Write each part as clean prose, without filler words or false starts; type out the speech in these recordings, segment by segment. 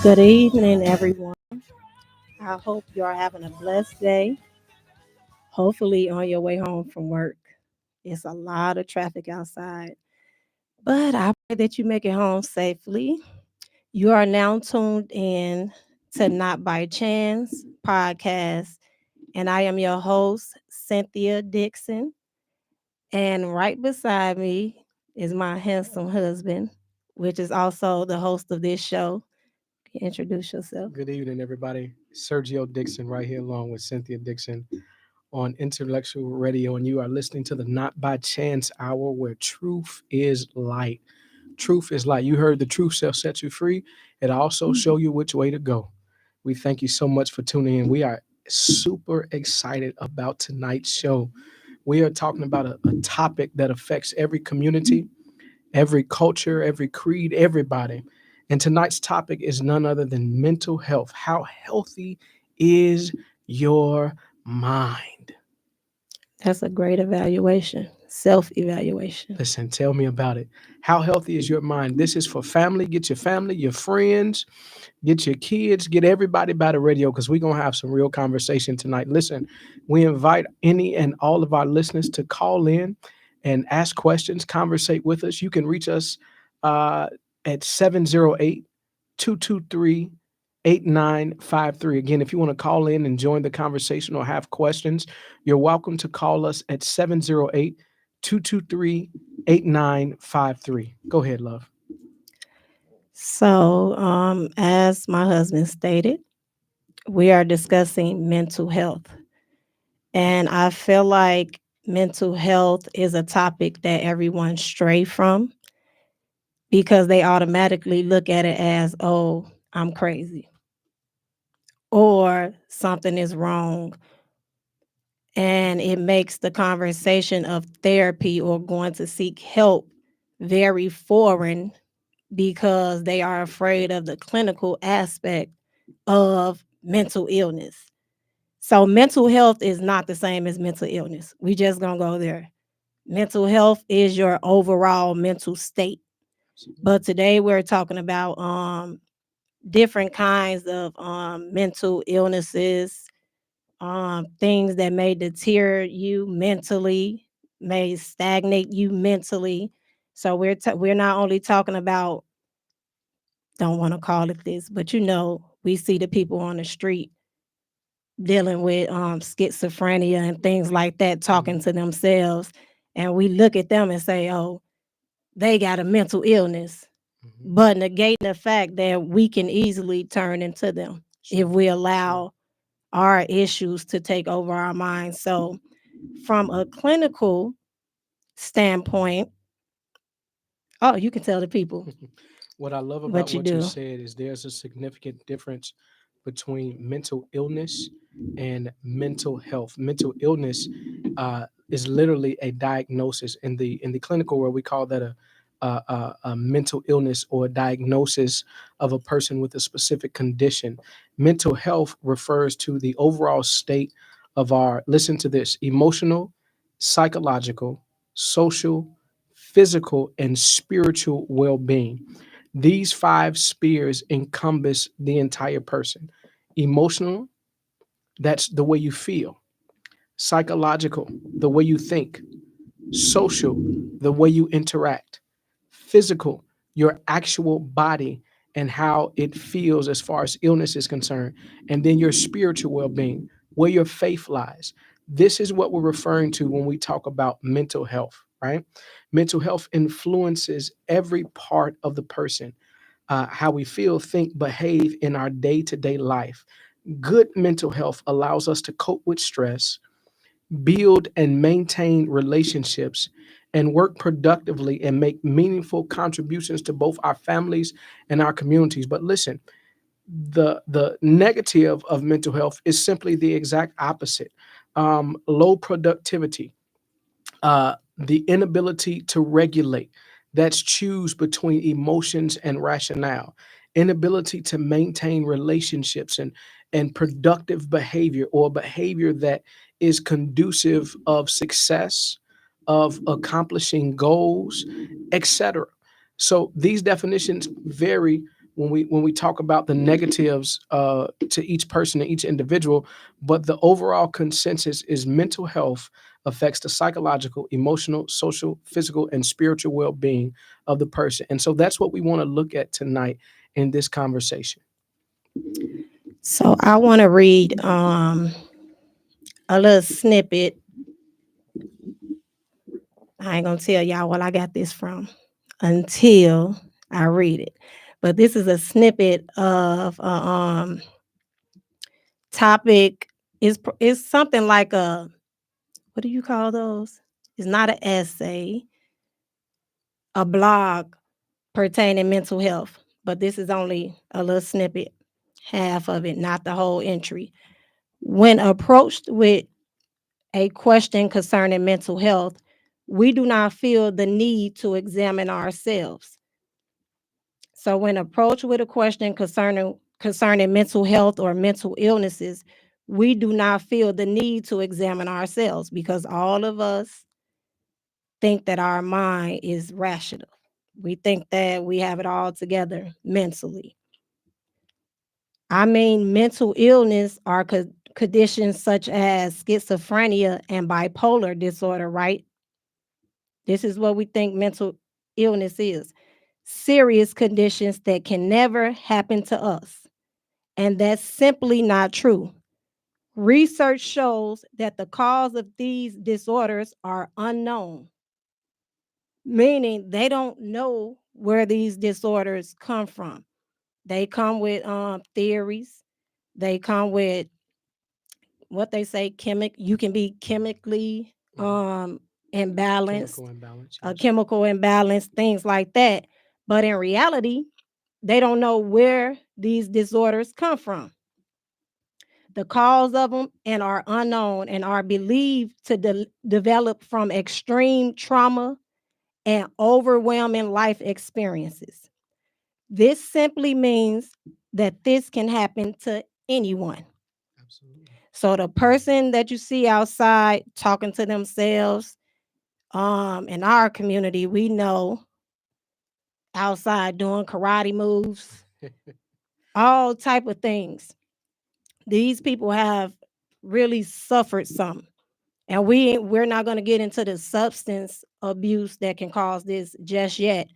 Good evening, everyone. I hope you are having a blessed day. Hopefully, on your way home from work. It's a lot of traffic outside, but I pray that you make it home safely. You are now tuned in to Not by Chance podcast, and I am your host, Cynthia Dixon. And right beside me is my handsome husband, which is also the host of this show. Introduce yourself. Good evening, everybody. Sergio Dixon, right here, along with Cynthia Dixon on Intellectual Radio, and you are listening to the Not by Chance Hour, where truth is light. Truth is light. You heard the truth shall set you free. It also show you which way to go. We thank you so much for tuning in. We are super excited about tonight's show. We are talking about a topic that affects every community, every culture, every creed, everybody. And tonight's topic is none other than mental health. How healthy is your mind? That's a great evaluation, self evaluation. Listen, tell me about it. How healthy is your mind? This is for family. Get your family, your friends, get your kids, get everybody by the radio because we're going to have some real conversation tonight. Listen, we invite any and all of our listeners to call in and ask questions, conversate with us. You can reach us at 708 223 8953. Again, if you want to call in and join the conversation or have questions, you're welcome to call us at 708 223 8953. Go ahead, love. So, as my husband stated, we are discussing mental health. And I feel like mental health is a topic that everyone stray from because they automatically look at it as, oh, I'm crazy or something is wrong. And it makes the conversation of therapy or going to seek help very foreign because they are afraid of the clinical aspect of mental illness. So mental health is not the same as mental illness. We just gonna go there. Mental health is your overall mental state. But today we're talking about different kinds of mental illnesses, things that may deter you mentally, may stagnate you mentally. So we're not only talking about, don't want to call it this, but we see the people on the street dealing with schizophrenia and things like that, talking to themselves, and we look at them and say, "Oh, they got a mental illness," but negating the fact that we can easily turn into them if we allow our issues to take over our minds. So, from a clinical standpoint, oh, you can tell the people What I love about what you what you do. said is there's a significant difference between mental illness and mental health. Mental illness is literally a diagnosis in the clinical world. We call that a mental illness or a diagnosis of a person with a specific condition. Mental health refers to the overall state of our, listen to this, emotional, psychological, social, physical, and spiritual well-being. These five spheres encompass the entire person. Emotional, that's the way you feel. Psychological, the way you think. Social, the way you interact. Physical, your actual body and how it feels as far as illness is concerned. And then your spiritual well being, where your faith lies. This is what we're referring to when we talk about mental health, right? Mental health influences every part of the person, how we feel, think, behave in our day to day life. Good mental health allows us to cope with stress, build and maintain relationships, and work productively and make meaningful contributions to both our families and our communities. But listen, the negative of mental health is simply the exact opposite. Low productivity, the inability to regulate, that's choose between emotions and rationale, inability to maintain relationships and productive behavior or behavior that is conducive of success, of accomplishing goals, etc. So these definitions vary when we talk about the negatives to each person and each individual, but the overall consensus is mental health affects the psychological, emotional, social, physical, and spiritual well-being of the person. And so that's what we want to look at tonight in this conversation. So I want to read a little snippet. I ain't gonna tell y'all what I got this from until I read it. But this is a snippet of a topic. Is something like a, what do you call those? It's not an essay, a blog pertaining mental health. But this is only a little snippet, half of it, not the whole entry. When approached with a question concerning mental health, we do not feel the need to examine ourselves. So when approached with a question concerning mental health or mental illnesses, we do not feel the need to examine ourselves because all of us think that our mind is rational. We think that we have it all together mentally. I mean, mental illness are conditions such as schizophrenia and bipolar disorder, right? This is what we think mental illness is: serious conditions that can never happen to us. And that's simply not true. Research shows that the cause of these disorders are unknown, meaning they don't know where these disorders come from. They come with theories. They come with what they say you can be chemically Mhm. imbalanced, Chemical imbalance, a yes. chemical imbalance, things like that. But in reality, they don't know where these disorders come from. The cause of them and are unknown and are believed to develop from extreme trauma and overwhelming life experiences. This simply means that this can happen to anyone. Absolutely. So the person that you see outside talking to themselves, in our community, we know outside doing karate moves, all type of things. These people have really suffered some. And we're not going to get into the substance abuse that can cause this just yet.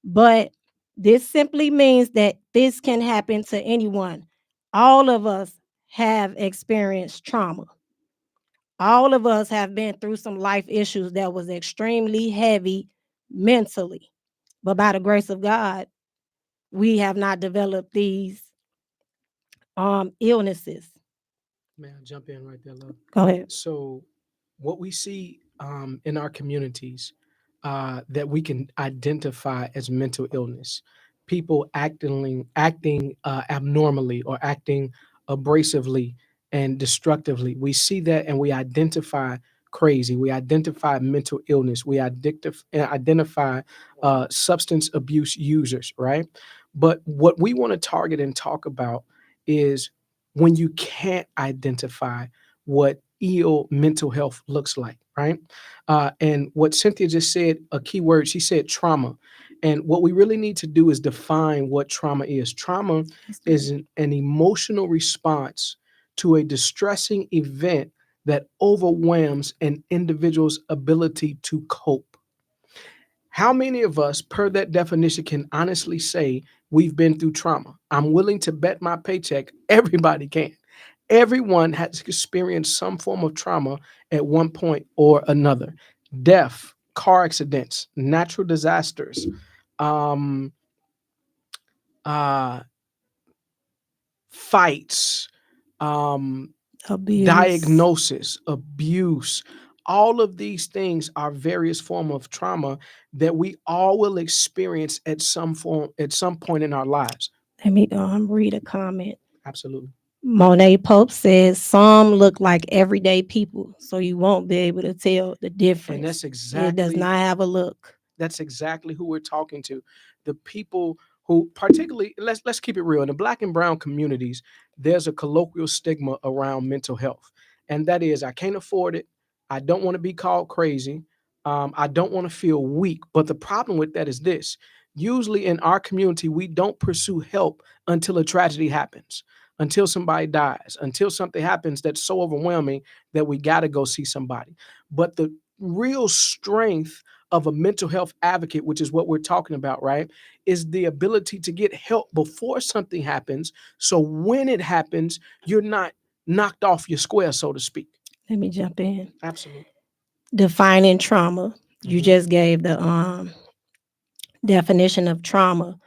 But this simply means that this can happen to anyone. All of us have experienced trauma. All of us have been through some life issues that was extremely heavy mentally. But by the grace of God, we have not developed these illnesses. May I jump in right there, love? Go ahead. So, what we see in our communities that we can identify as mental illness, people acting abnormally or acting abrasively and destructively. We see that and we identify crazy. We identify mental illness. We identify substance abuse users, right? But what we want to target and talk about is when you can't identify what ill mental health looks like, right? And what Cynthia just said, a key word, she said trauma. And what we really need to do is define what trauma is. Trauma Let's do is it. an emotional response to a distressing event that overwhelms an individual's ability to cope. How many of us, per that definition, can honestly say we've been through trauma? I'm willing to bet my paycheck everybody can. Everyone has experienced some form of trauma at one point or another. Death, car accidents, natural disasters, um, uh, fights, um, Abuse. diagnosis, abuse. All of these things are various form of trauma that we all will experience at some point in our lives. Let me read a comment. Absolutely. Monet Pope says some look like everyday people, so you won't be able to tell the And difference. that's It does exactly not have a look. That's exactly who we're talking to. The people who, particularly, let's keep it real. In the Black and brown communities, there's a colloquial stigma around mental health, and that is, I can't afford it. I don't want to be called crazy. I don't want to feel weak. But the problem with that is this: Usually in our community, we don't pursue help until a tragedy happens, until somebody dies, until something happens that's so overwhelming that we got to go see somebody. But the real strength of a mental health advocate, which is what we're talking about, right, is the ability to get help before something happens. So when it happens, you're not knocked off your square, so to speak. Let me jump in. Absolutely. Defining trauma. You Hmm. just gave the definition of trauma.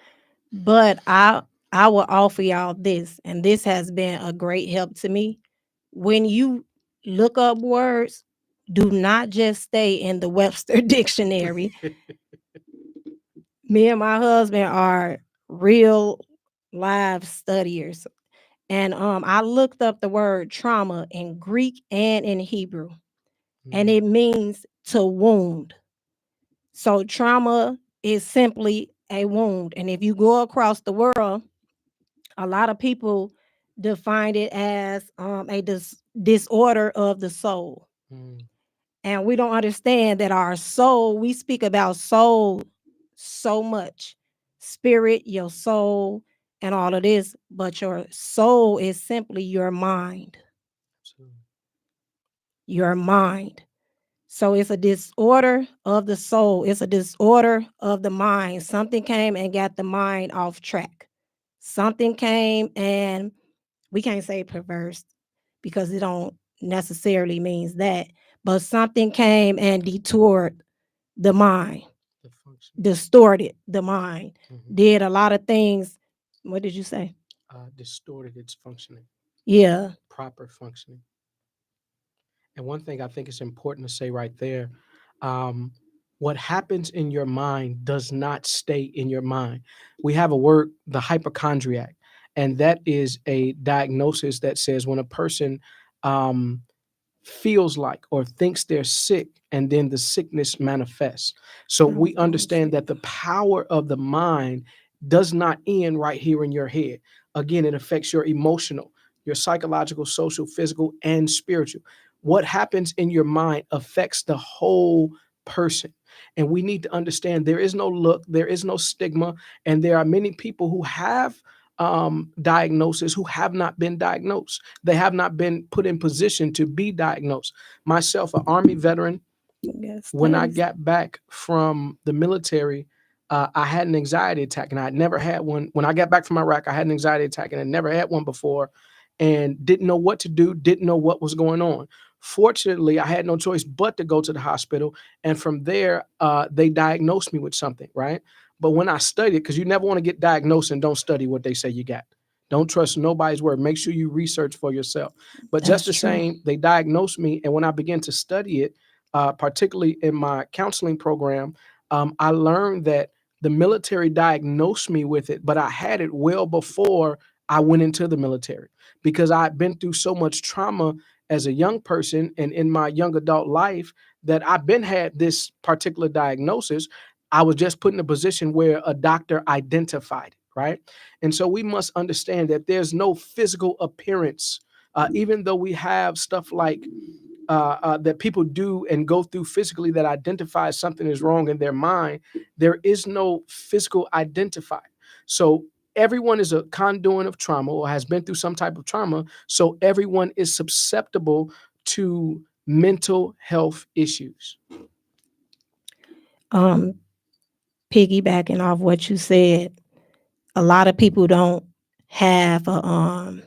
But I will offer y'all this, and this has been a great help to me. When you look up words, do not just stay in the Webster dictionary. Me and my husband are real live studiers. And I looked up the word trauma in Greek and in Hebrew, and Mm, it means to wound. So trauma is simply a wound. And if you go across the world, a lot of people define it as a disorder of the soul. mm, And we don't understand that our soul, we speak about soul so much, spirit, your soul, and all of this, but your soul is simply your mind, absolutely. your mind. So it's a disorder of the soul, it's a disorder of the mind. Something came and got the mind off track. Something came and we can't say perverse because it don't necessarily means that, but something came and detoured the mind, The function. distorted the mind, Hmm. did a lot of things. What did you say? Distorted its functioning, Yeah. proper functioning. And one thing I think is important to say right there, um, what happens in your mind does not stay in your mind. We have a word, the hypochondriac, and that is a diagnosis that says when a person um, feels like or thinks they're sick and then the sickness manifests. So I was we going to understand say that the power of the mind does not end right here in your head. Again, it affects your emotional, your psychological, social, physical, and spiritual. What happens in your mind affects the whole person. And we need to understand there is no look, there is no stigma, and there are many people who have diagnosis who have not been diagnosed. They have not been put in position to be diagnosed. Myself, an Army veteran, yes, when I studies. got back from the military, I had an anxiety attack, and I had never had one. When I got back from Iraq, I had an anxiety attack, and I never had one before, and didn't know what to do, didn't know what was going on. Fortunately, I had no choice but to go to the hospital, and from there, they diagnosed me with something, right? But when I studied, because you never want to get diagnosed and don't study what they say you got. Don't trust nobody's word. Make sure you research for yourself. But just That's the true. same, they diagnosed me, and when I began to study it, particularly in my counseling program, I learned that the military diagnosed me with it, but I had it well before I went into the military because I'd been through so much trauma as a young person and in my young adult life that I've been had this particular diagnosis. I was just put in a position where a doctor identified it, right? And so we must understand that there's no physical appearance, even though we have stuff like that people do and go through physically that identifies something is wrong in their mind, there is no physical identifier. So everyone is a conduit of trauma or has been through some type of trauma. So everyone is susceptible to mental health issues. Um, Piggybacking off what you said, a lot of people don't have a,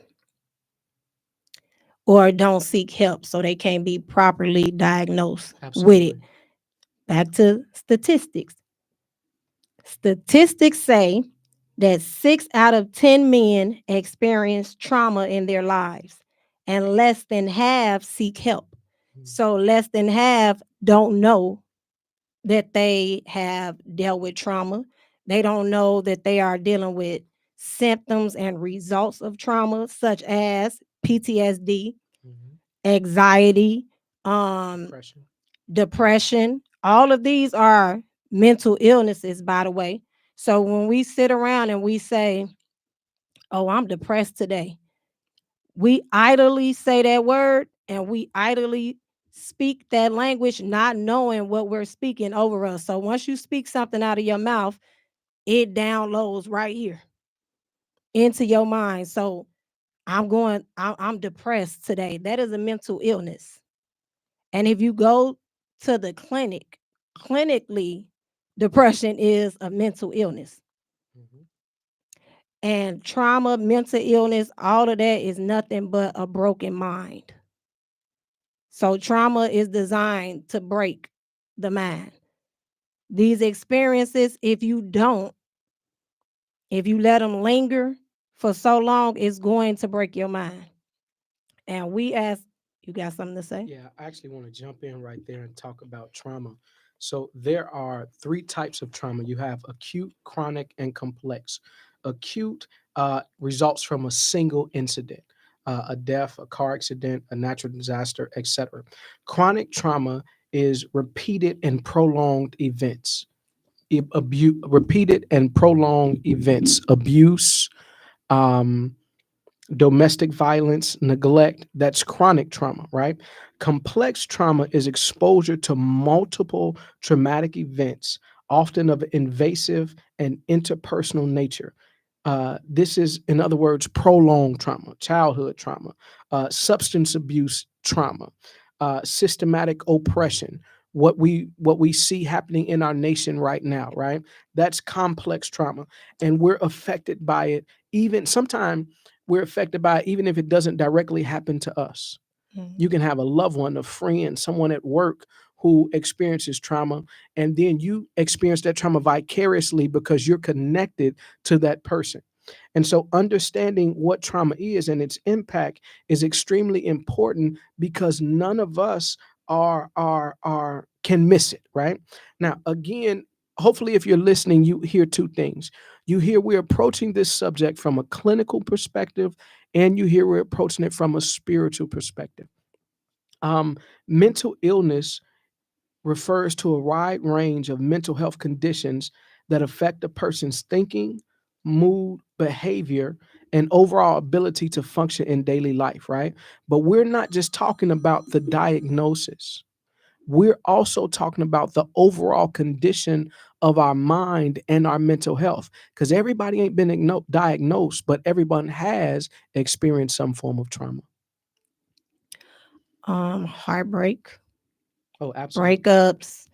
or don't seek help, so they can't be properly diagnosed with it. Absolutely. Back to statistics. Statistics say that 6 out of 10 men experience trauma in their lives, and less than half seek help. Mm, So, less than half don't know that they have dealt with trauma. They don't know that they are dealing with symptoms and results of trauma, such as PTSD, mhm. anxiety, um, Depression. depression. All of these are mental illnesses, by the way. So when we sit around and we say, "Oh, I'm depressed today," we idly say that word and we idly speak that language, not knowing what we're speaking over us. So once you speak something out of your mouth, it downloads right here into your mind. So I'm depressed today. That is a mental illness. And if you go to the clinically, depression is a mental illness. Hmm. And trauma, mental illness, all of that is nothing but a broken mind. So trauma is designed to break the mind. These experiences, if you let them linger for so long, it's going to break your mind. And we ask, you got something to say? Yeah, I actually want to jump in right there and talk about trauma. So there are three types of trauma. You have acute, chronic, and complex. Acute results from a single incident, a death, a car accident, a natural disaster, etc. Chronic trauma is repeated and prolonged events. Repeated and prolonged events, abuse, um, domestic violence, neglect, that's chronic trauma, right? Complex trauma is exposure to multiple traumatic events, often of invasive and interpersonal nature. This is, in other words, prolonged trauma, childhood trauma, substance abuse trauma, systematic oppression. What we see happening in our nation right now, right? That's complex trauma, and we're affected by it. Even sometimes we're affected by it, even if it doesn't directly happen to us. You Mhm. can have a loved one, a friend, someone at work who experiences trauma, and then you experience that trauma vicariously because you're connected to that person. And so understanding what trauma is and its impact is extremely important because none of us are can miss it, right? Now, again, hopefully if you're listening, you hear two things. You hear we're approaching this subject from a clinical perspective, and you hear we're approaching it from a spiritual perspective. Mental illness refers to a wide range of mental health conditions that affect a person's thinking, mood, behavior, and overall ability to function in daily life, right? But we're not just talking about the diagnosis. We're also talking about the overall condition of our mind and our mental health. Because everybody ain't been diagnosed, but everyone has experienced some form of trauma. Heartbreak, Oh, absolutely. breakups.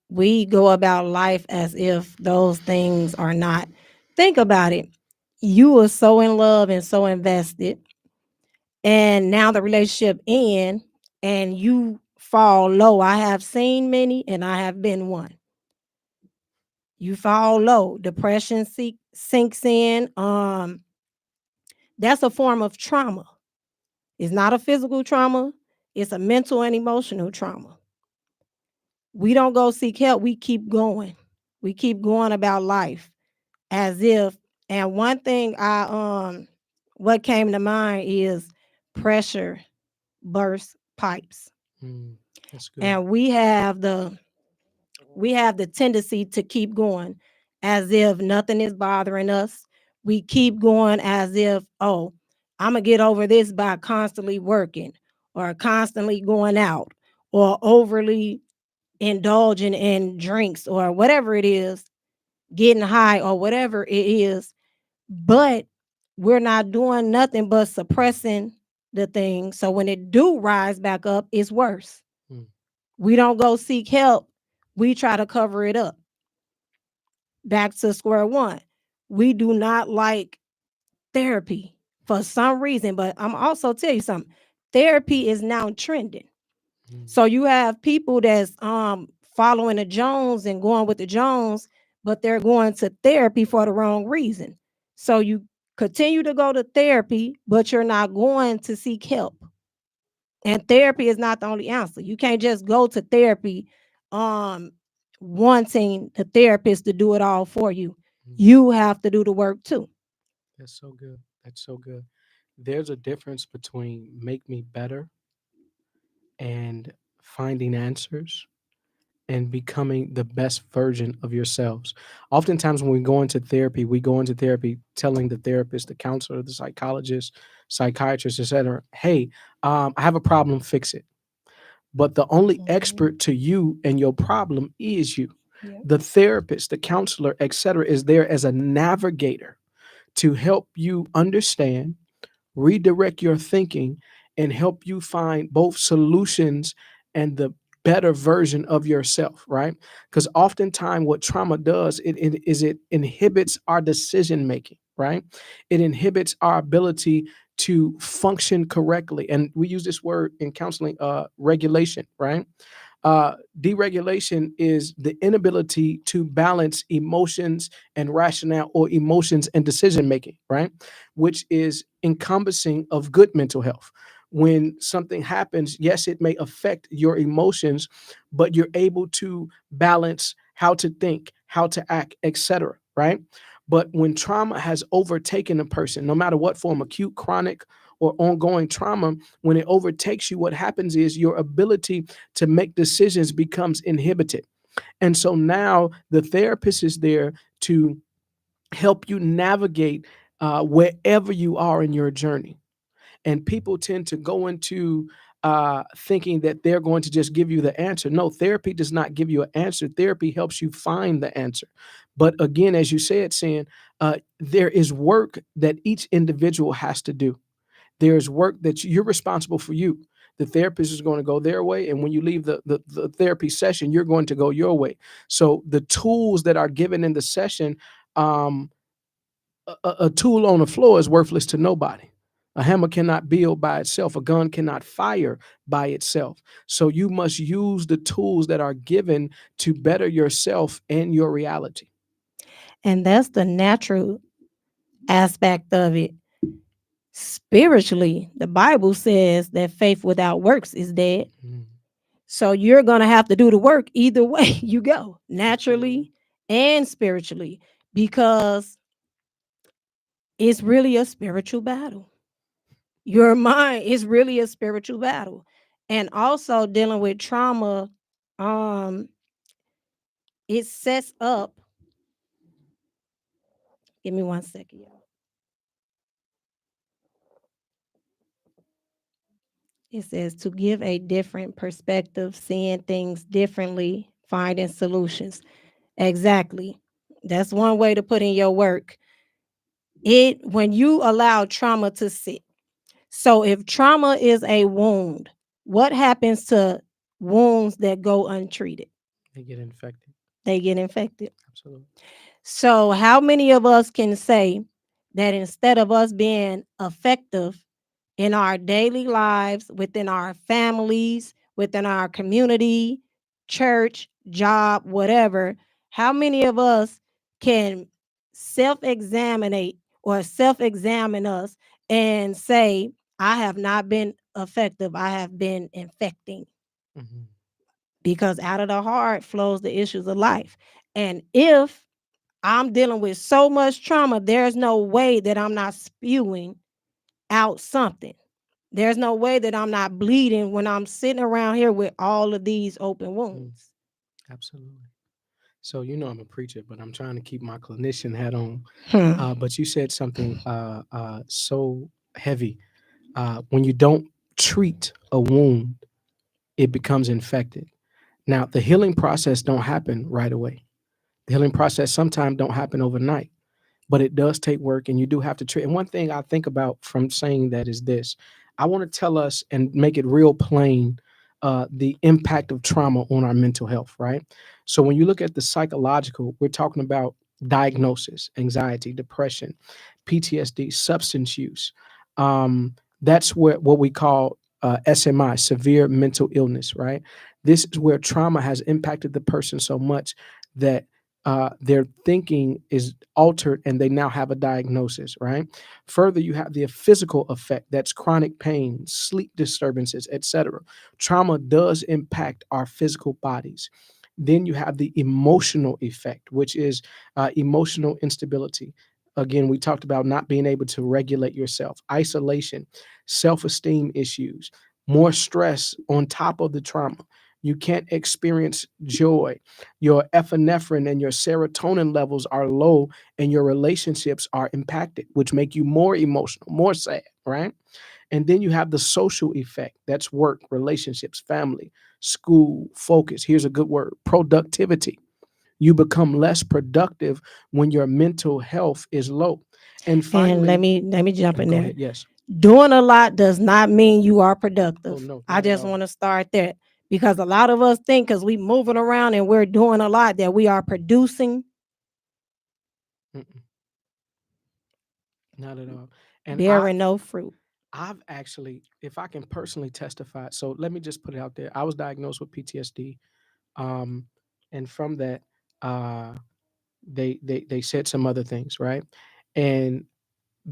We go about life as if those things are not. Think about it. You were so in love and so invested, and now the relationship end, and you fall low. I have seen many, and I have been one. You fall low, depression sinks in. That's a form of trauma. It's not a physical trauma. It's a mental and emotional trauma. We don't go seek help. We keep going. We keep going about life as if. And one thing what came to mind is pressure burst pipes. Mm, that's good. And we have the tendency to keep going as if nothing is bothering us. We keep going as if, oh, I'm going to get over this by constantly working or constantly going out or overly indulging in drinks or whatever it is, getting high or whatever it is. But we're not doing nothing but suppressing the thing. So when it do rise back up, it's worse. Mm, We don't go seek help. We try to cover it up. Back to square one. We do not like therapy for some reason, but I'm also tell you something. Therapy is now trending. mm, So you have people that's following the Jones and going with the Jones, but they're going to therapy for the wrong reason. So you continue to go to therapy, but you're not going to seek help. And therapy is not the only answer. You can't just go to therapy um wanting the therapist to do it all for you. mm. You have to do the work too. That's so good. That's so good. There's a difference between make me better and finding answers and becoming the best version of yourselves. Oftentimes, when we go into therapy, we go into therapy telling the therapist, the counselor, the psychologist, psychiatrist, etc., hey, I have a problem, fix it. But the only Mhm. expert to you and your problem is you. Yep. The therapist, the counselor, etc., is there as a navigator to help you understand, redirect your thinking, and help you find both solutions and the better version of yourself, right? Because oftentimes what trauma does, it inhibits our decision making, right? It inhibits our ability to function correctly. And we use this word in counseling, regulation, right? Deregulation is the inability to balance emotions and rationale, or emotions and decision making, right? Which is encompassing of good mental health. When something happens, yes, it may affect your emotions, but you're able to balance how to think, how to act, etc., right? But when trauma has overtaken a person, no matter what form, acute, chronic, or ongoing trauma, when it overtakes you, what happens is your ability to make decisions becomes inhibited. And so now the therapist is there to help you navigate wherever you are in your journey. And people tend to go into thinking that they're going to just give you the answer. No, therapy does not give you an answer. Therapy helps you find the answer. But again, as you said, saying there is work that each individual has to do. There's work that you're responsible for you. The therapist is going to go their way. And when you leave the therapy session, you're going to go your way. So the tools that are given in the session, um, a tool on the floor is worthless to nobody. A hammer cannot build by itself. A gun cannot fire by itself. So you must use the tools that are given to better yourself and your reality. And that's the natural aspect of it. Spiritually, the Bible says that faith without works is dead. Mm, So you're going to have to do the work either way you go, absolutely. naturally and spiritually, because it's really a spiritual battle. Your mind is really a spiritual battle. And also dealing with trauma, um, it sets up, give me 1 second, y'all. It says to give a different perspective, seeing things differently, finding solutions. Exactly. That's one way to put in your work. It when you allow trauma to sit. So if trauma is a wound, what happens to wounds that go untreated? They get infected. They get infected. Absolutely. So how many of us can say that instead of us being effective in our daily lives, within our families, within our community, church, job, whatever, how many of us can self-examine or self-examine us and say, I have not been effective, I have been infecting? Hmm. Because out of the heart flows the issues of life. And if I'm dealing with so much trauma, there's no way that I'm not spewing out something. There's no way that I'm not bleeding when I'm sitting around here with all of these open Mm, wounds. absolutely. So you know I'm a preacher, but I'm trying to keep my clinician hat on. Hmm. But you said something so heavy. When you don't treat a wound, it becomes infected. Now, the healing process don't happen right away. The healing process sometimes don't happen overnight, but it does take work, and you do have to treat. And one thing I think about from saying that is this: I want to tell us and make it real plain the impact of trauma on our mental health, right? So when you look at the psychological, we're talking about diagnosis, anxiety, depression, PTSD, substance use. That's what we call SMI, severe mental illness, right? This is where trauma has impacted the person so much that their thinking is altered and they now have a diagnosis, right? Further, you have the physical effect, that's chronic pain, sleep disturbances, etc. Trauma does impact our physical bodies. Then you have the emotional effect, which is emotional instability. Again, we talked about not being able to regulate yourself, isolation, self esteem issues, more stress on top of the trauma. You can't experience joy. Your epinephrine and your serotonin levels are low, and your relationships are impacted, which make you more emotional, more sad, right? And then you have the social effect. That's work, relationships, family, school, focus. Here's a good word: productivity. You become less productive when your mental health is low. And And finally, let me jump in go there. ahead. Yes. Doing a lot does not mean you are Oh productive. no, I not at just all. want to start there because a lot of us think because we moving around and we're doing a lot that we are producing, Mm-mm, not at all. And bearing no fruit. I've actually, if I can personally testify, so let me just put it out there. I was diagnosed with PTSD, um, and from that, uh, they said some other things, right? And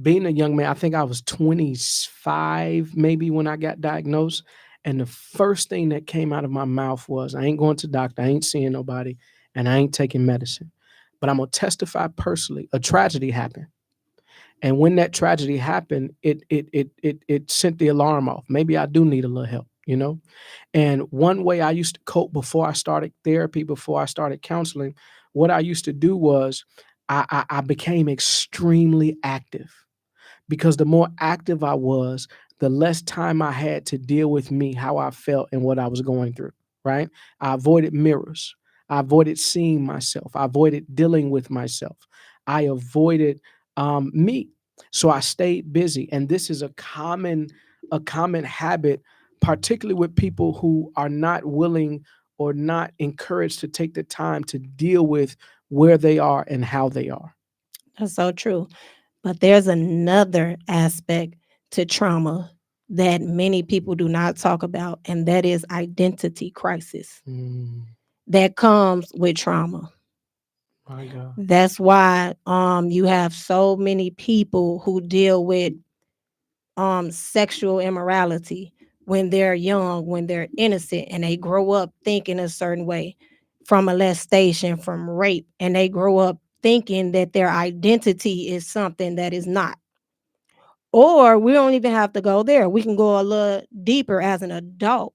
being a young man, I think I was 25 maybe when I got diagnosed, and the first thing that came out of my mouth was, "I ain't going to doctor, I ain't seeing nobody, and I ain't taking medicine." But I'm gonna testify personally. A tragedy happened, and when that tragedy happened, it sent the alarm off. Maybe I do need a little help, you know. And one way I used to cope before I started therapy, before I started counseling, what I used to do was I became extremely active, because the more active I was, the less time I had to deal with me, how I felt, and what I was going through, right? I avoided mirrors. I avoided seeing myself. I avoided dealing with myself. I avoided me. So I stayed busy. And this is a common habit, particularly with people who are not willing or not encouraged to take the time to deal with where they are and how they are. That's so true. But there's another aspect to trauma that many people do not talk about, and that is identity crisis Mm, that comes with trauma. my God. That's why you have so many people who deal with sexual immorality when they're young, when they're innocent, and they grow up thinking a certain way, from molestation, from rape, and they grow up thinking that their identity is something that is not. Or we don't even have to go there. We can go a little deeper as an adult.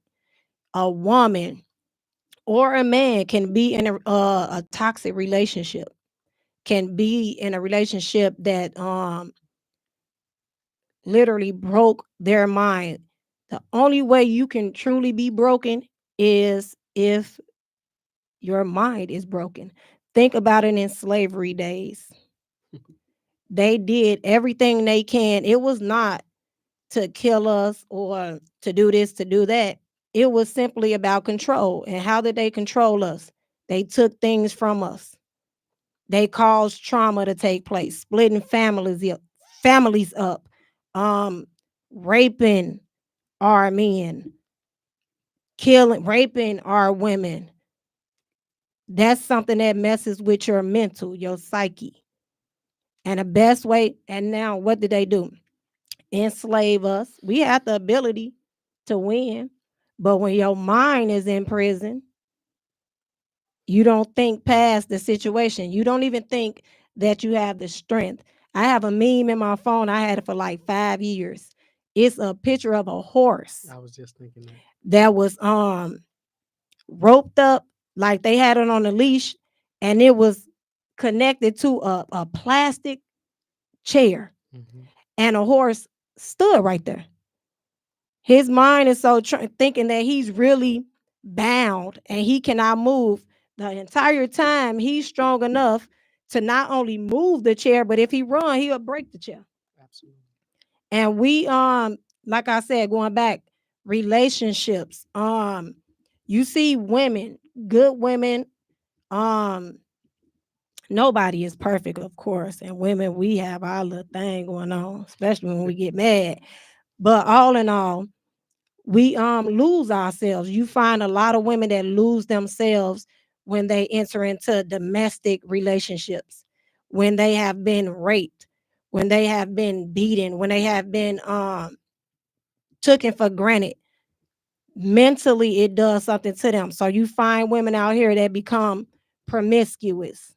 A woman or a man can be in a toxic relationship, can be in a relationship that literally broke their mind. The only way you can truly be broken is if your mind is broken. Think about it in slavery days. They did everything they can. It was not to kill us or to do this, to do that. It was simply about control. And how did they control us? They took things from us. They caused trauma to take place, splitting families up, um, raping our men, killing, raping our women. That's something that messes with your mental, your psyche. And the best way, and now what did they do? Enslave us. We have the ability to win. But when your mind is in prison, you don't think past the situation. You don't even think that you have the strength. I have a meme in my phone. I had it for like 5 years. It's a picture of a horse I was just thinking that. that was roped up, like they had it on a leash, and it was connected to a plastic chair, Hmm. and a horse stood right there. His mind is so thinking that he's really bound and he cannot move. The entire time he's strong enough to not only move the chair, but if he run, he'll break the chair. Absolutely. And we like I said, going back, relationships. You see women, good women, um nobody is perfect, of course. And women, we have our little thing going on, especially when we get mad. But all in all, we lose ourselves. You find a lot of women that lose themselves when they enter into domestic relationships, when they have been raped, when they have been beaten, when they have been taken for granted. Mentally, it does something to them. So you find women out here that become promiscuous.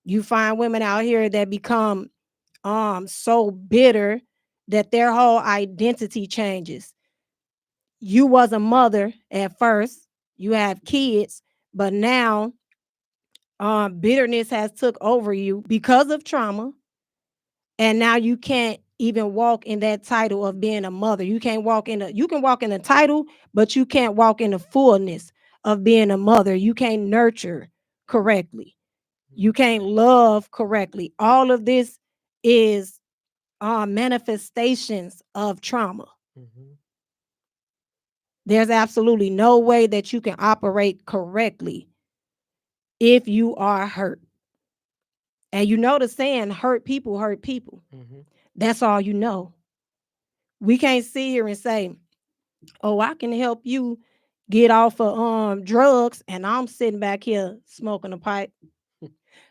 You find women out here that become so bitter that their whole identity changes. You was a mother at first, you have kids, but now bitterness has took over you because of trauma, and now you can't even walk in that title of being a mother. You can't walk in you can walk in the title, but you can't walk in the fullness of being a mother. You can't nurture correctly. You can't love correctly. All of this is manifestations of trauma. Mm-hmm. There's absolutely no way that you can operate correctly if you are hurt. And you know the saying, hurt people hurt people. Mm-hmm. That's all you know. We can't sit here and say, oh, I can help you get off of drugs, and I'm sitting back here smoking a pipe.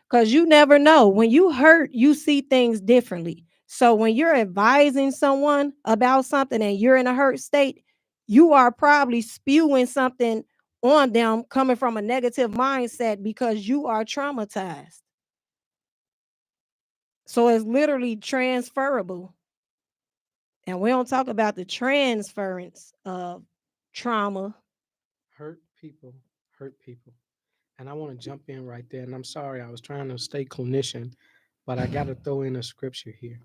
Because you never know. When you hurt, you see things differently. So when you're advising someone about something and you're in a hurt state, you are probably spewing something on them coming from a negative mindset because you are traumatized. So it's literally transferable. And we don't talk about the transference of trauma. Hurt people hurt people. And I want to jump in right there. And I'm sorry, I was trying to stay clinician, but I got to throw in a scripture here.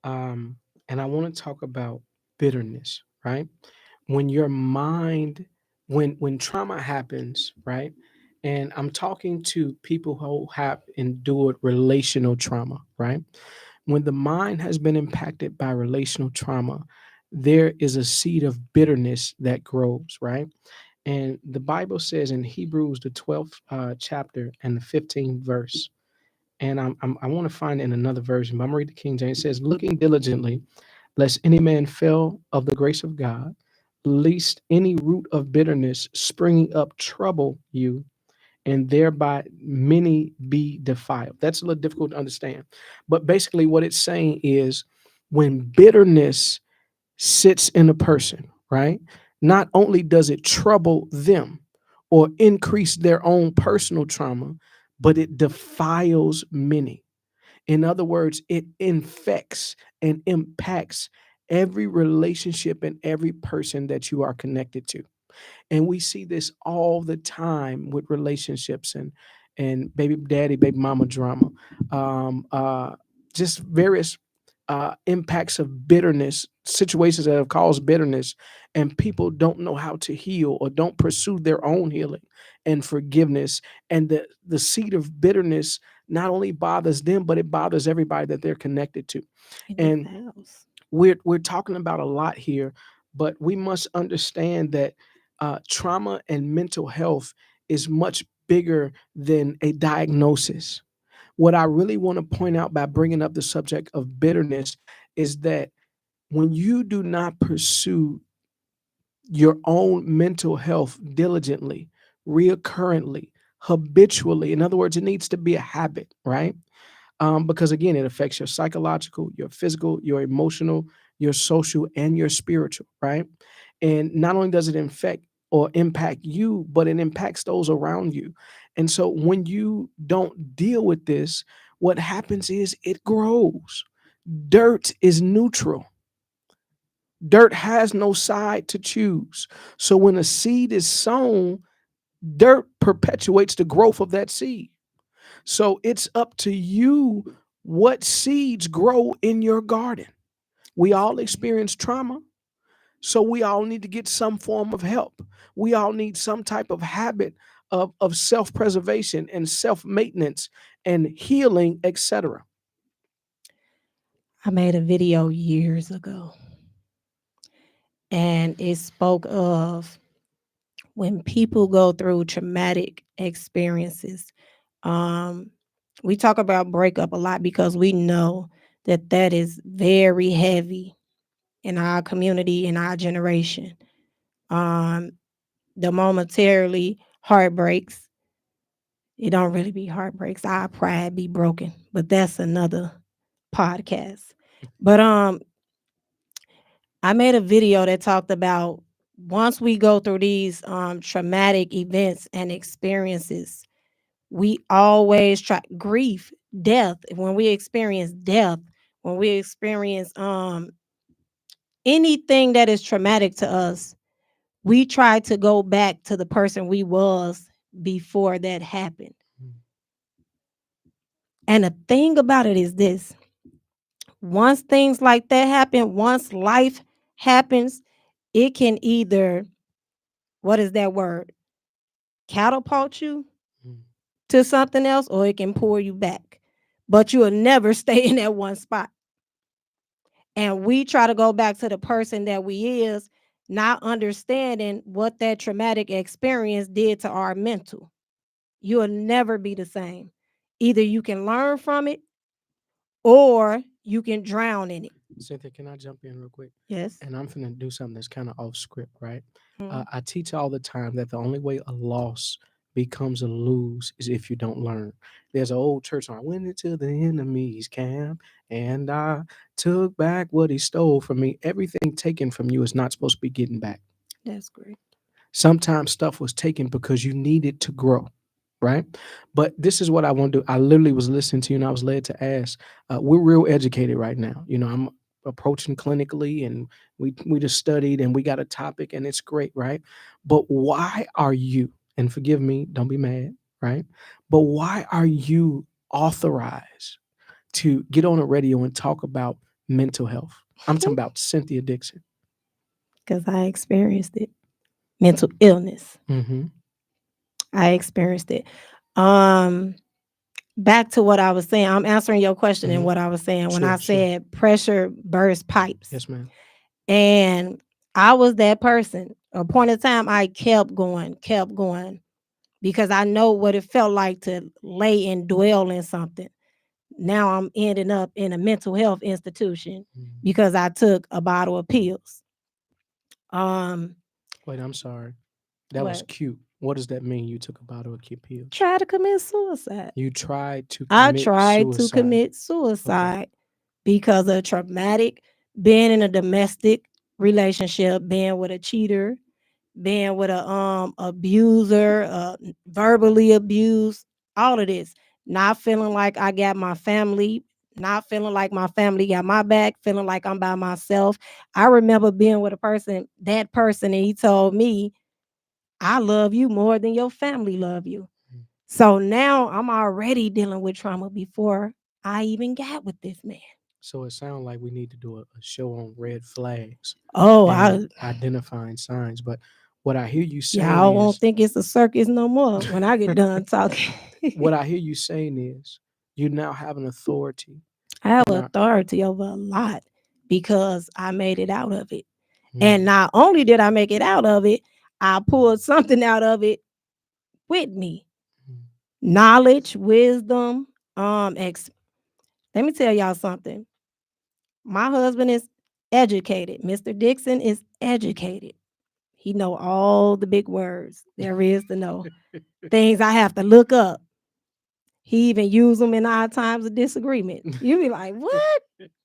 Um, and I want to talk about bitterness, right? When your mind, when trauma happens, right? And I'm talking to people who have endured relational trauma, right? When the mind has been impacted by relational trauma, there is a seed of bitterness that grows, right? And the Bible says in Hebrews, the 12th chapter and the 15th verse, and I want to find in another version, but I'm reading the King James. It says, looking diligently, lest any man fail of the grace of God, lest any root of bitterness springing up trouble you, and thereby many be defiled. That's a little difficult to understand. But basically, what it's saying is when bitterness sits in a person, right? Not only does it trouble them or increase their own personal trauma, but it defiles many. In other words, it infects and impacts every relationship and every person that you are connected to. And we see this all the time with relationships and baby daddy, baby mama drama, um, uh, just various impacts of bitterness, situations that have caused bitterness, and people don't know how to heal or don't pursue their own healing and forgiveness. And the seed of bitterness not only bothers them, but it bothers everybody that they're connected to. It And defiles. we're talking about a lot here, but we must understand that trauma and mental health is much bigger than a diagnosis. What I really want to point out by bringing up the subject of bitterness is that when you do not pursue your own mental health diligently, reoccurrently, habitually, in other words, it needs to be a habit, right? Because again, it affects your psychological, your physical, your emotional, your social, and your spiritual, right? And not only does it infect or impact you, but it impacts those around you. And so when you don't deal with this, what happens is it grows. Dirt is neutral. Dirt has no side to choose. So when a seed is sown, dirt perpetuates the growth of that seed. So it's up to you what seeds grow in your garden. We Yes, all ma'am. experience trauma, so we all need to get some form of help. We all need some type of habit of self preservation and self maintenance and healing, etc. I made a video years ago, and it spoke of when people go through traumatic experiences. Um, we talk about breakup a lot because we know that that is very heavy in our community, in our generation. Um, the momentarily heartbreaks, it don't really be heartbreaks. Our pride be broken, but that's another podcast. But I made a video that talked about once we go through these traumatic events and experiences, we always try grief, death. When we experience death, when we experience anything that is traumatic to us, we try to go back to the person we was before that happened. And the thing about it is this: once things like that happen, once life happens, it can either, what is that word? Catapult you to something else or it can pull you back. But you'll never stay in that one spot. And we try to go back to the person that we is, not understanding what that traumatic experience did to our mental. You'll never be the same. Either you can learn from it or you can drown in it. Cynthia, can I jump in real quick? Yes. And I'm finna do something that's kind of off script, right? Mm, I teach all the time that the only way a loss becomes a lose is if you don't learn. There's an old church song. I went into the enemy's camp and I took back what he stole from me. Everything taken from you is not supposed to be getting back. that's great. Sometimes stuff was taken because you needed to grow, right? But this is what I want to do. I literally was listening to you and I was led to ask. We're real educated right now. I'm approaching clinically, and we just studied and we got a topic, and it's great, right? But why are you? And forgive me, don't be mad, right? But why are you authorized to get on a radio and talk about mental health? I'm talking about Cynthia Dixon. Because I experienced it. Mental illness. Mm-hmm. I experienced it. Um, Back to what I was saying. I'm answering your question and Mm-hmm. what I was saying when Sure, I sure. said pressure burst pipes. Yes, ma'am. And I was that person. A point of time, I kept going, because I know what it felt like to lay and dwell in something. Now I'm ending up in a mental health institution Mm. because I took a bottle of pills. Um, Wait, I'm sorry. That was what? cute. What does that mean? You took a bottle of kid pills. Try to commit suicide. You tried to I commit tried to suicide. commit Okay. suicide because of traumatic, being in a domestic relationship, being with a cheater, being with a abuser, verbally abused, all of this. Not feeling like I got my family, not feeling like my family got my back, feeling like I'm by myself. I remember being with a person, that person, and he told me, I love you more than your family love you. Mm. So now I'm already dealing with trauma before I even got with this man. So it sounds like we need to do a show on red flags Oh, and identifying signs. But what I hear you saying y'all won't is, think it's a circus no more when I get done talking. what I hear you saying is, you now have an authority I have in our. authority over a lot because I made it out of it. And Mm, not only did I make it out of it, I pulled something out of it with me. mm, Knowledge, wisdom, let me tell y'all something. My husband is educated. Mr. Dixon is educated. He know all the big words there is to know. Things I have to look up. He even use them in our times of disagreement. You be like, what?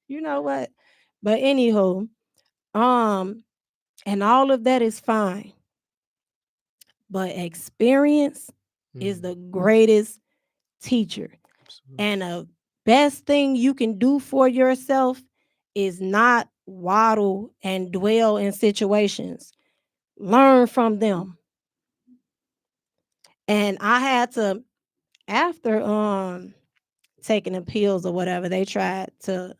You know what? But anywho, um, and all of that is fine. But experience is mm, the greatest teacher. absolutely. And the best thing you can do for yourself is not waddle and dwell in situations. Learn from them. And I had to, after taking the pills or whatever, they tried to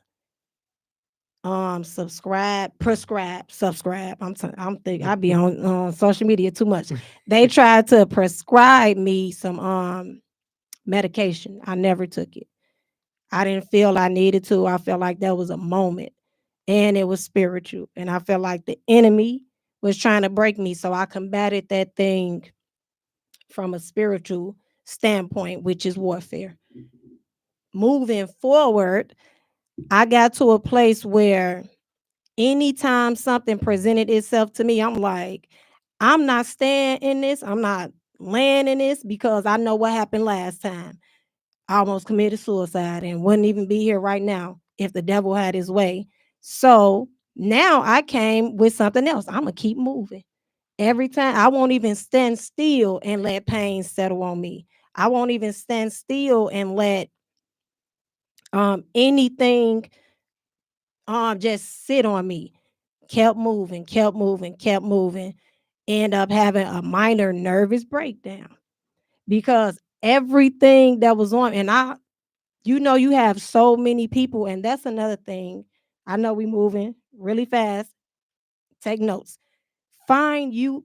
subscribe. I'm think I be on social media too much. They tried to prescribe me some medication. I never took it. I didn't feel I needed to. I felt like that was a moment, and it was spiritual, and I felt like the enemy was trying to break me, so I combated that thing from a spiritual standpoint, which is warfare. Moving forward, I got to a place where anytime something presented itself to me, I'm like, I'm not staying in this. I'm not laying in this because I know what happened last time. I almost committed suicide and wouldn't even be here right now if the devil had his way. So now I came with something else. I'm going to keep moving. Every time I won't even stand still and let pain settle on me. I won't even stand still and let anything just sit on me. Kept moving, kept moving, kept moving. End up having a minor nervous breakdown because everything that was on, and you have so many people, and that's another thing. I know we moving really fast. Take notes. Find you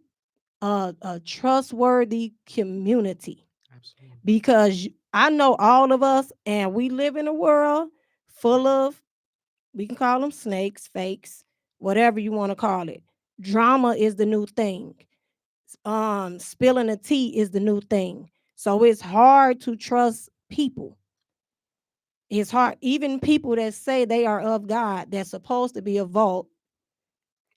a trustworthy community. Absolutely. because I know all of us, and we live in a world full of, we can call them snakes, fakes, whatever you want to call it. Drama is the new thing. Spilling the tea is the new thing. So it's hard to trust people. It's hard. Even people that say they are of God, that's supposed to be a vault,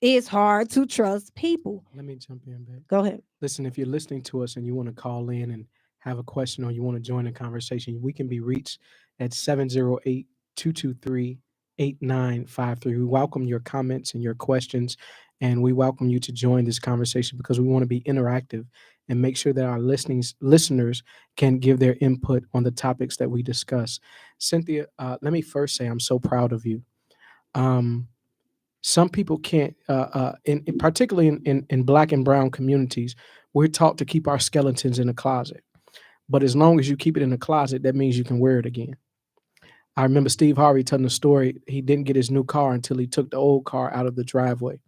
it's hard to trust people. Let me jump in, babe. Go ahead. Listen, if you're listening to us and you want to call in and have a question or you want to join the conversation, we can be reached at 708 223 8953. We welcome your comments and your questions, and we welcome you to join this conversation because we want to be interactive and make sure that our listeners can give their input on the topics that we discuss. Cynthia, let me first say I'm so proud of you. Um, some people can't particularly in black and brown communities, we're taught to keep our skeletons in a closet, but as long as you keep it in the closet, that means you can wear it again. I remember Steve Harvey telling the story. He didn't get his new car until he took the old car out of the driveway,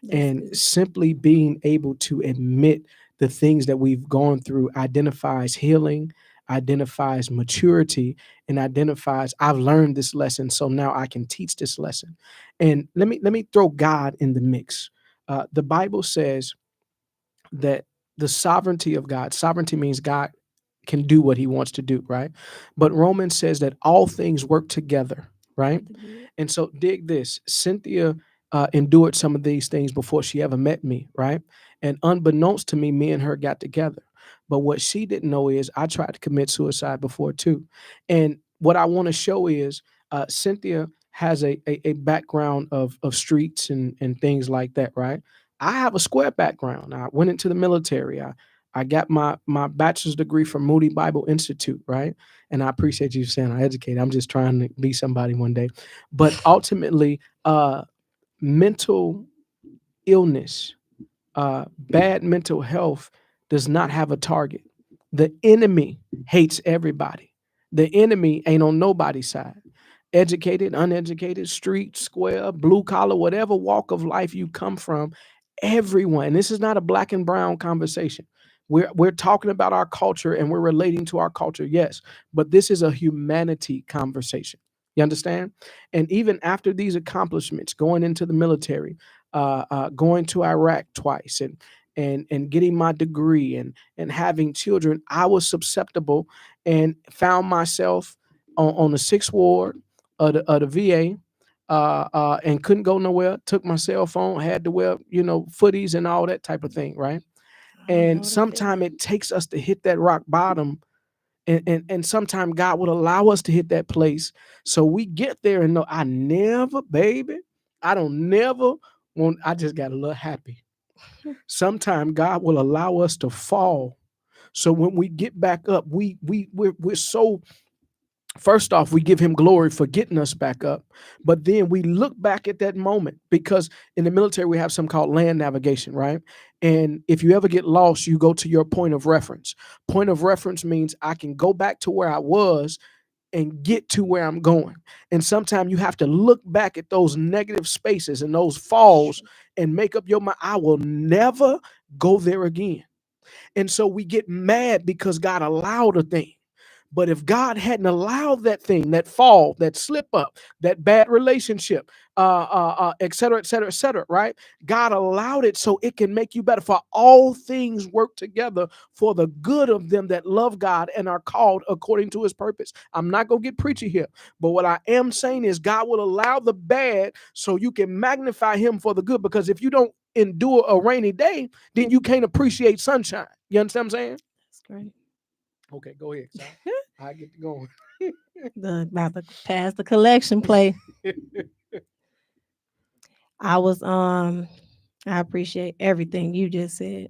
That's and good. simply being able to admit the things that we've gone through identifies healing, identifies maturity, and identifies I've learned this lesson, so now I can teach this lesson. And let me throw God in the mix. The Bible says that the sovereignty of God, sovereignty means God can do what he wants to do, right? But Romans says that all things work together, right? For the good. And so dig this. Cynthia endured some of these things before she ever met me, right? And unbeknownst to me, me and her got together. But what she didn't know is I tried to commit suicide before too. And what I want to show is Cynthia has a background of streets and things like that, right? I have a square background. I went into the military. I got my bachelor's degree from Moody Bible Institute, right? And I appreciate you saying I educate. I'm just trying to be somebody one day. But ultimately, mental illness, bad mental health does not have a target. The enemy hates everybody. The enemy ain't on nobody's side. Educated, uneducated, street, square, blue collar, whatever walk of life you come from, everyone. And this is not a black and brown conversation. We're talking about our culture and we're relating to our culture, yes, but this is a humanity conversation. You understand? And even after these accomplishments, going into the military, going to Iraq twice, and getting my degree and having children, I was susceptible and found myself on the sixth ward of the VA, and couldn't go nowhere. Took my cell phone, had to wear footies and all that type of thing, right? I And know the sometimes feeling. it takes us to hit that rock bottom, and sometimes God would allow us to hit that place so we get there and know I never, baby, I don't never want. I just got a little happy. Sometimes God will allow us to fall. So when we get back up, we're so. First off, we give him glory for getting us back up. But then we look back at that moment because in the military, we have something called land navigation, right? And if you ever get lost, you go to your point of reference. Point of reference means I can go back to where I was and get to where I'm going. And sometimes you have to look back at those negative spaces and those falls Sure. and make up your mind. I will never go there again. And so we get mad because God allowed a thing. But if God hadn't allowed that thing, that fall, that slip up, that bad relationship, et cetera, et cetera, et cetera, right? God allowed it so it can make you better. For all things work together for the good of them that love God and are called according to his purpose. I'm not going to get preachy here, but what I am saying is God will allow the bad so you can magnify him for the good. Because if you don't endure a rainy day, then you can't appreciate sunshine. You understand what I'm saying? That's great. Okay, go ahead. So I get to going. About to pass the collection play. I was I appreciate everything you just said.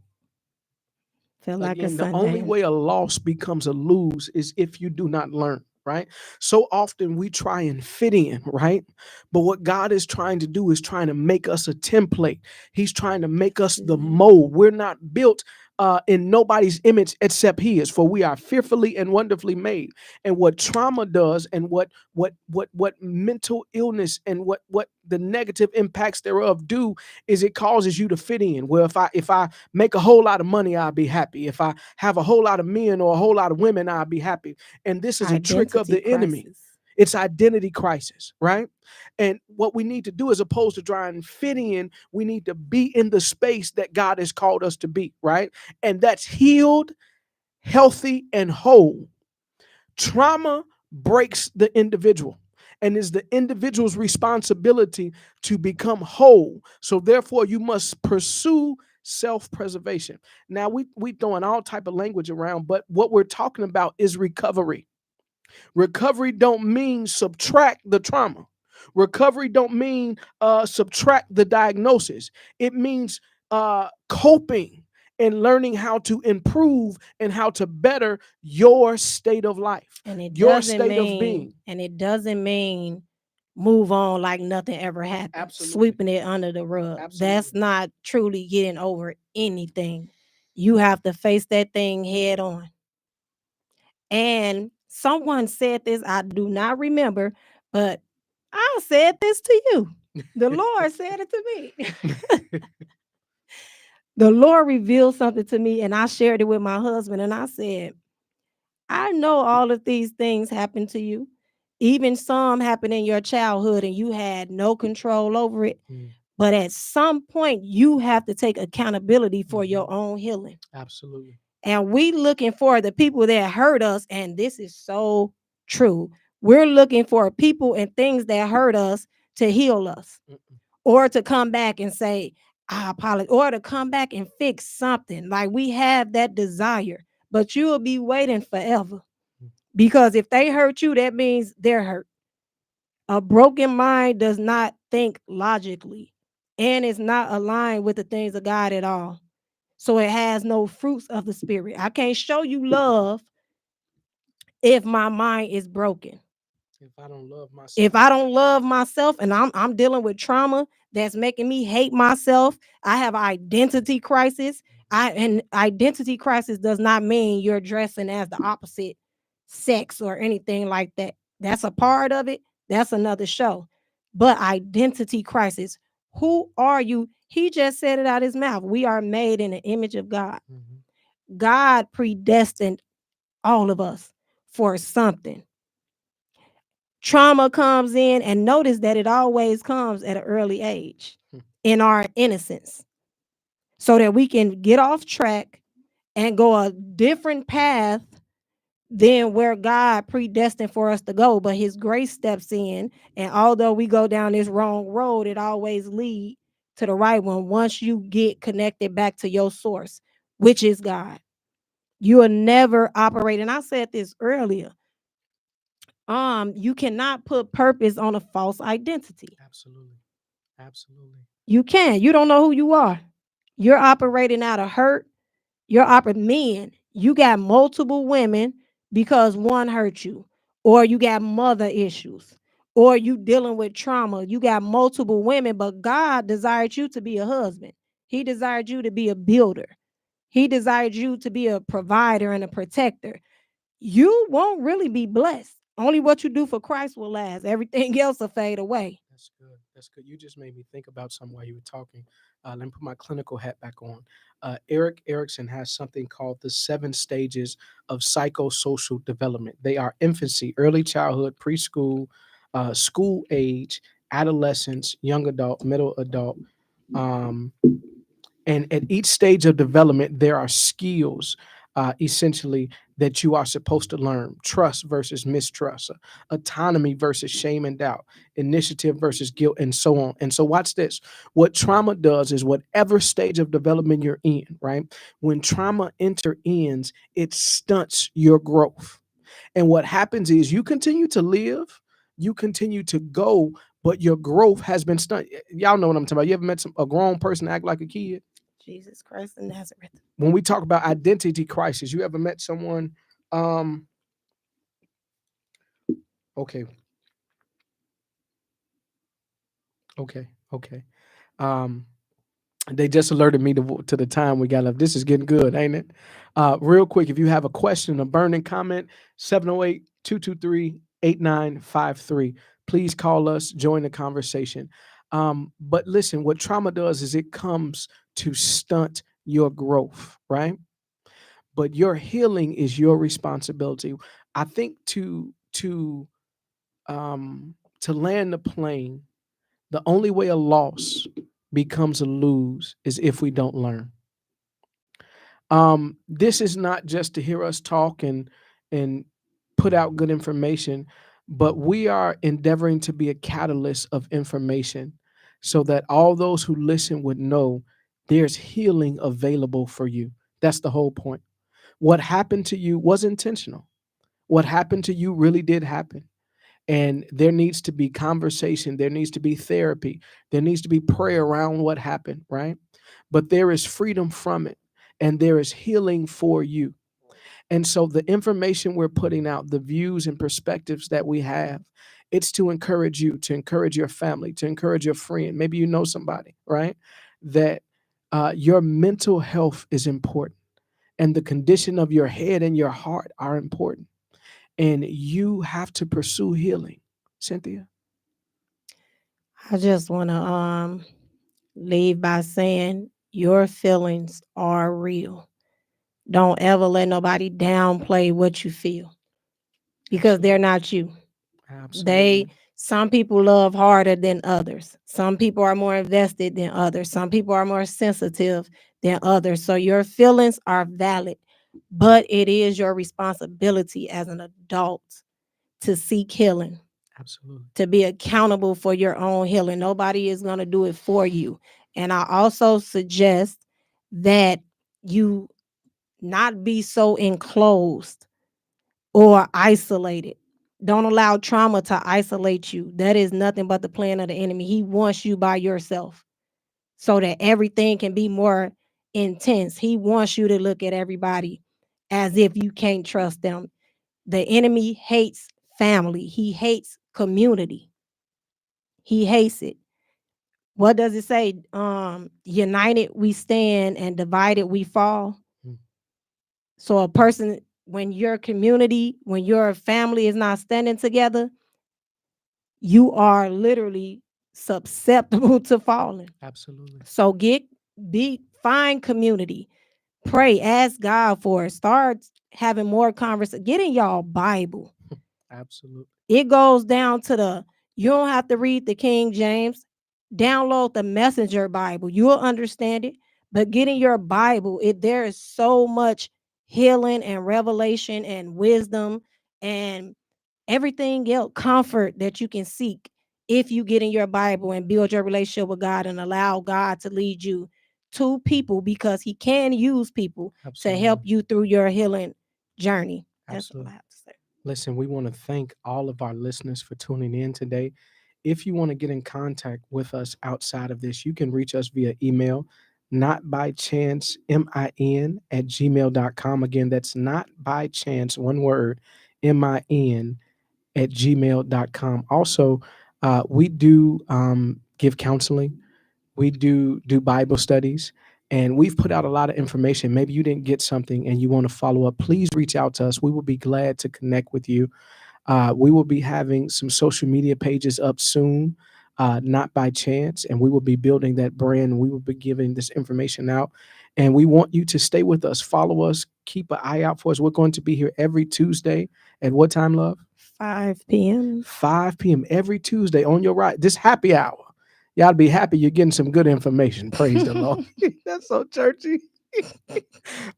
Feel like a Again, the only Sunday. way a loss becomes a lose is if you do not learn, right? So often we try and fit in, right? But what God is trying to do is trying to make us a template. He's trying to make us the Amen. mold. We're not built in nobody's image except his, for we are fearfully and wonderfully made. And what trauma does, and what mental illness and what the negative impacts thereof do, is it causes you to fit in. Well, if I make a whole lot of money, I'll be happy. If I have a whole lot of men or a whole lot of women, I'll be happy. And this is a trick of Identity the enemy. crisis. It's identity crisis, right? And what we need to do, as opposed to try and fit in, we need to be in the space that God has called us to be, right? And that's healed, healthy, and whole. Trauma breaks the individual and is the individual's responsibility to become whole. So therefore, you must pursue self-preservation. Now we throwing all type of language around, but what we're talking about is recovery. Recovery don't mean subtract the trauma. Recovery don't mean subtract the diagnosis. It means coping and learning how to improve and how to better your state of life, And your state of being. it doesn't mean move on like nothing ever happened, Absolutely. sweeping it under the rug. Absolutely. That's not truly getting over anything. You have to face that thing head on. And someone said this, I do not remember, but I said this to you. The Lord said it to me. The Lord revealed something to me, and I shared it with my husband. And I said, I know all of these things happen to you. Even some happened in your childhood and you had no control over it. Mm, But at some point, you have to take accountability for mhm. your own healing. Absolutely. And we looking for the people that hurt us, and this is so true. We're looking for people and things that hurt us to heal us, Mm-mm. or to come back and say, I apologize, or to come back and fix something. Like, we have that desire, but you will be waiting forever. Because if they hurt you, that means they're hurt. A broken mind does not think logically and is not aligned with the things of God at all. So it has no fruits of the spirit. I can't show you love if my mind is broken. If I don't love If myself. I don't love myself and I'm dealing with trauma that's making me hate myself, I have identity crisis. And identity crisis does not mean you're dressing as the opposite sex or anything like that. That's a part of it. That's another show. But identity crisis, who are you? He just said it out his mouth. We are made in the image of God. Mhm. God predestined all of us for something. Trauma comes in, and notice that it always comes at an early age Hmm. in our innocence, so that we can get off track and go a different path than where God predestined for us to go. But his grace steps in, and although we go down this wrong road, it always leads to the right one once you get connected back to your source, which is God. You will never operate, and I said this earlier, you cannot put purpose on a false identity. Absolutely. Absolutely. You can. You don't know who you are. You're operating out of hurt. You're operating, men. You got multiple women because one hurt you, or you got mother issues, or you dealing with trauma. You got multiple women, but God desired you to be a husband. He desired you to be a builder. He desired you to be a provider and a protector. You won't really be blessed. Only what you do for Christ will last. Everything else will fade away. That's good. That's good. You just made me think about something while you were talking. Let me put my clinical hat back on. Eric Erickson has something called the 7 stages of psychosocial development. They are infancy, early childhood, preschool, school age, adolescence, young adult, middle adult. Um, and at each stage of development, there are skills, essentially, that you are supposed to learn: trust versus mistrust, autonomy versus shame and doubt, initiative versus guilt, and so on. And so, watch this. What trauma does is, whatever stage of development you're in, right? When trauma ends, it stunts your growth. And what happens is, you continue to live, you continue to go, but your growth has been stunted. Y'all know what I'm talking about. You ever met a grown person act like a kid? Jesus Christ of Nazareth. When we talk about identity crisis, you ever met someone? Um, okay, okay, okay. Um, They just alerted me to the time we got left. This is getting good, ain't it? Real quick, if you have a question, a burning comment, 708-223-8953. Please call us, join the conversation. But listen, what trauma does is it comes to stunt your growth, right? But your healing is your responsibility. I think to land the plane, the only way a loss becomes a lose is if we don't learn. This is not just to hear us talk and put out good information, but we are endeavoring to be a catalyst of information so that all those who listen would know there's healing available for you. That's the whole point. What happened to you was intentional. What happened to you really did happen. And there needs to be conversation, there needs to be therapy, there needs to be prayer around what happened, right? But there is freedom from it, and there is healing for you. And so the information we're putting out, the views and perspectives that we have, it's to encourage you, to encourage your family, to encourage your friend. Maybe you know somebody, right? That your mental health is important, and the condition of your head and your heart are important, and you have to pursue healing. Cynthia? I just want to leave by saying your feelings are real. Don't ever let nobody downplay what you feel because they're Absolutely. not you. They Absolutely. Some people love harder than others. Some people are more invested than others. Some people are more sensitive than others. So your feelings are valid, but it is your responsibility as an adult to seek healing, Absolutely. to be accountable for your own healing. Nobody is going to do it for you. And I also suggest that you not be so enclosed or isolated. Don't allow trauma to isolate you. That is nothing but the plan of the enemy. He wants you by yourself so that everything can be more intense. He wants you to look at everybody as if you can't trust them. The enemy hates family, he hates community, he hates it. What does it say? United we stand and divided we fall. Mm. So a person, when your community, when your family is not standing together, you are literally susceptible to falling. Absolutely. So find community, pray, ask God for it. Start having more conversation. Get in y'all Bible. Absolutely. It goes down to you don't have to read the King James. Download the Messenger Bible. You'll understand it. But get in your Bible. There is so much healing and revelation and wisdom and everything else, comfort that you can seek if you get in your Bible and build your relationship with God and allow God to lead you to people, because He can use people to help Absolutely. you through your healing journey. That's all I Absolutely. have to say. Listen, we want to thank all of our listeners for tuning in today. If you want to get in contact with us outside of this, you can reach us via email, not by chance, min at gmail.com. Again, that's not by chance, one word, min at gmail.com. Also, we do give counseling. We do Bible studies, and we've put out a lot of information. Maybe you didn't get something and you want to follow up. Please reach out to us. We will be glad to connect with you. We will be having some social media pages up soon, not by chance, and we will be building that brand. We will be giving this information out, and we want you to stay with us, follow us, keep an eye out for us. We're going to be here every Tuesday at what time, love? 5 p.m. 5 p.m. every Tuesday on your right. This happy hour. Y'all be happy you're getting some good information. Praise the Lord. That's so churchy.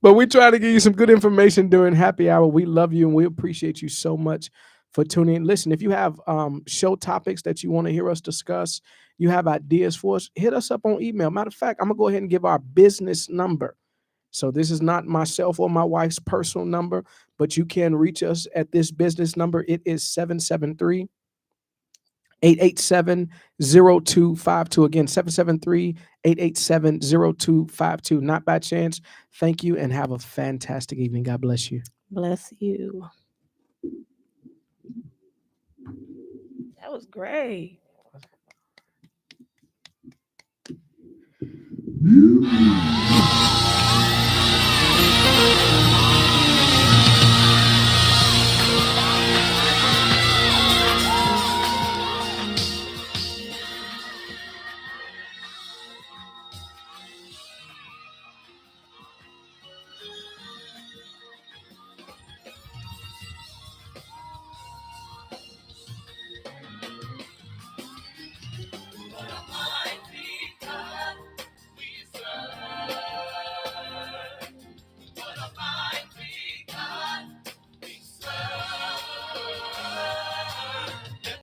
But we try to give you some good information during happy hour. We love you and we appreciate you so much for tuning in. Listen, if you have show topics that you want to hear us discuss, you have ideas for us, hit us up on email. Matter of fact, I'm going to go ahead and give our business number. So this is not myself or my wife's personal number, but you can reach us at this business number. It is 773-887-0252. Again, 773-887-0252. Not by chance. Thank you and have a fantastic evening. God bless you. Bless you. That was great.